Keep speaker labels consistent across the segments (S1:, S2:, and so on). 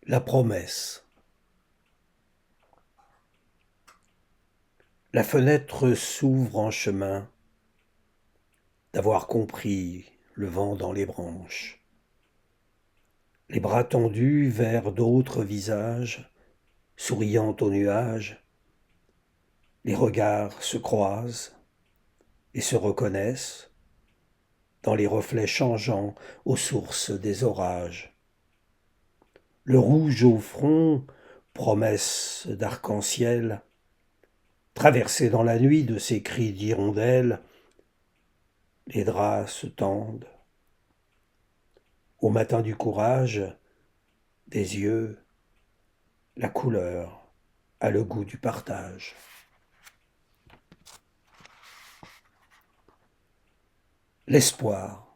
S1: La promesse. La fenêtre s'ouvre en chemin, d'avoir compris le vent dans les branches. Les bras tendus vers d'autres visages, souriant aux nuages, les regards se croisent et se reconnaissent dans les reflets changeants aux sources des orages. Le rouge au front, promesse d'arc-en-ciel, traversé dans la nuit de ces cris d'hirondelles, les draps se tendent. Au matin du courage, des yeux, la couleur a le goût du partage. L'espoir.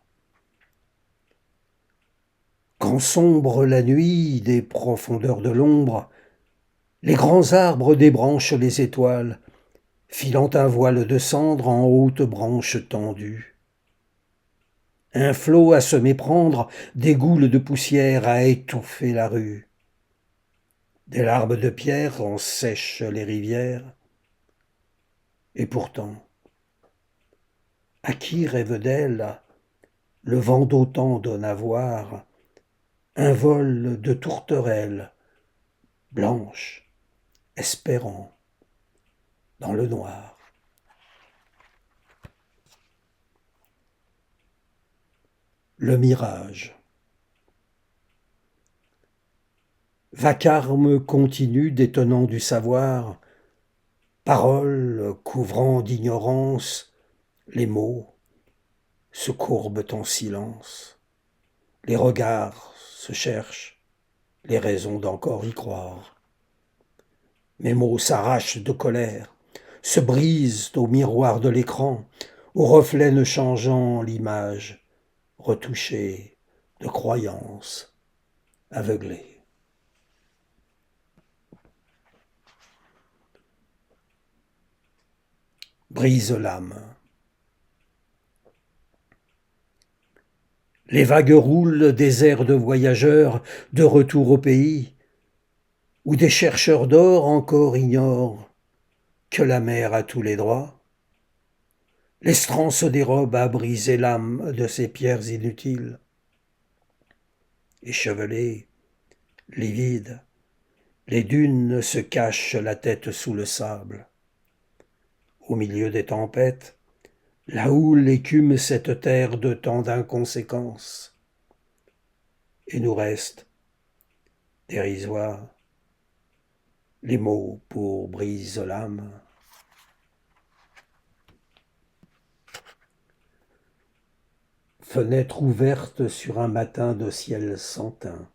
S1: Quand sombre la nuit des profondeurs de l'ombre, les grands arbres débranchent les étoiles, filant un voile de cendre en hautes branches tendues. Un flot à se méprendre, des goules de poussière à étouffer la rue. Des larmes de pierre en sèchent les rivières. Et pourtant, à qui rêve d'elle, le vent d'autant donne à voir un vol de tourterelles, blanches, espérant, dans le noir. Le mirage. Vacarme continu détenant du savoir, paroles couvrant d'ignorance, les mots se courbent en silence, les regards se cherchent, les raisons d'encore y croire. Mes mots s'arrachent de colère, se brisent au miroir de l'écran, au reflet ne changeant l'image, retouchée de croyances aveuglées. Brise l'âme. Les vagues roulent des airs de voyageurs de retour au pays, où des chercheurs d'or encore ignorent que la mer a tous les droits. L'estran se dérobe à briser l'âme de ces pierres inutiles. Échevelées, livides, les dunes se cachent la tête sous le sable. Au milieu des tempêtes, la houle écume cette terre de tant d'inconséquences. Et nous reste, dérisoires, les mots pour brise l'âme. Fenêtre ouverte sur un matin de ciel sans teint.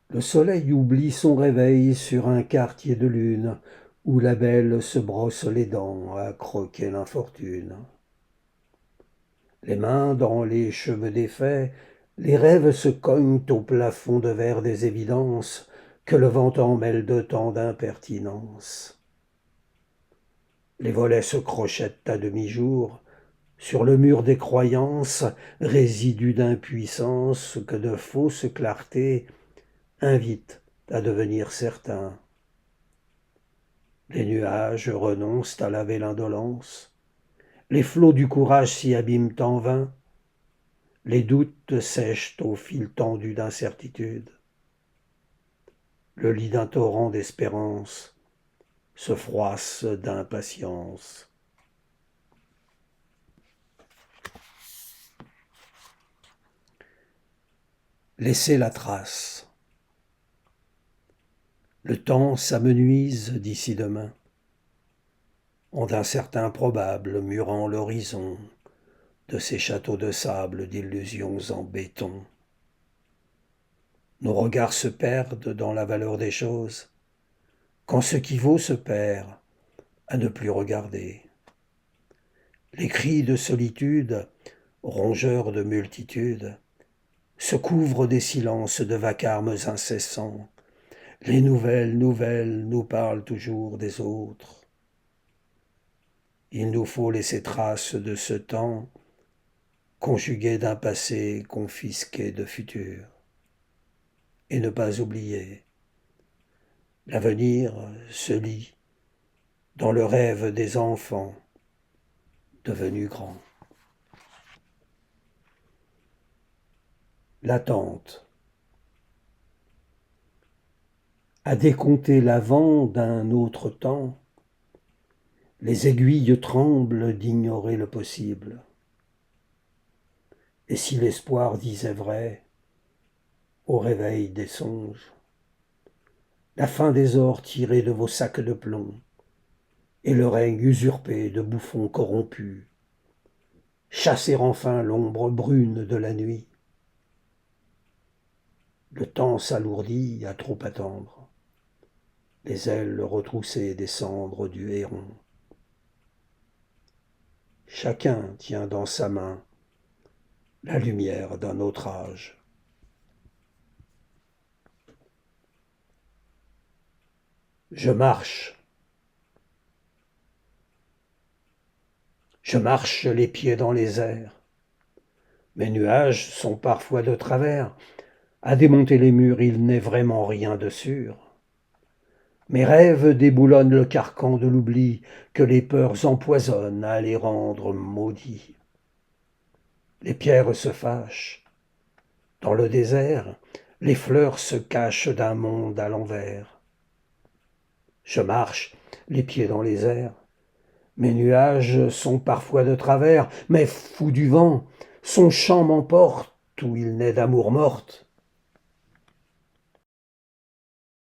S1: Le soleil oublie son réveil sur un quartier de lune où la belle se brosse les dents à croquer l'infortune. Les mains dans les cheveux défaits, les rêves se cognent au plafond de verre des évidences que le vent emmêle de tant d'impertinence. Les volets se crochettent à demi-jour, sur le mur des croyances, résidus d'impuissance que de fausses clartés invitent à devenir certains. Les nuages renoncent à laver l'indolence, les flots du courage s'y abîment en vain, les doutes sèchent au fil tendu d'incertitude. Le lit d'un torrent d'espérance se froisse d'impatience. Laissez la trace. Le temps s'amenuise d'ici demain, en d'incertains probables murant l'horizon de ces châteaux de sable d'illusions en béton. Nos regards se perdent dans la valeur des choses, quand ce qui vaut se perd à ne plus regarder. Les cris de solitude, rongeurs de multitudes, se couvrent des silences de vacarmes incessants. Les nouvelles nous parlent toujours des autres. Il nous faut laisser trace de ce temps conjugué d'un passé confisqué de futur. Et ne pas oublier, l'avenir se lit dans le rêve des enfants devenus grands. L'attente. À décompter l'avant d'un autre temps, les aiguilles tremblent d'ignorer le possible. Et si l'espoir disait vrai, au réveil des songes, la fin des ors tirés de vos sacs de plomb, et le règne usurpé de bouffons corrompus, chasser enfin l'ombre brune de la nuit. Le temps s'alourdit à trop attendre, les ailes retroussées des cendres du héron. Chacun tient dans sa main la lumière d'un autre âge. Je marche. Je marche les pieds dans les airs. Mes nuages sont parfois de travers. À démonter les murs, il n'est vraiment rien de sûr. Mes rêves déboulonnent le carcan de l'oubli que les peurs empoisonnent à les rendre maudits. Les pierres se fâchent. Dans le désert, les fleurs se cachent d'un monde à l'envers. Je marche, les pieds dans les airs. Mes nuages sont parfois de travers, mais fou du vent, son chant m'emporte où il n'est d'amour morte.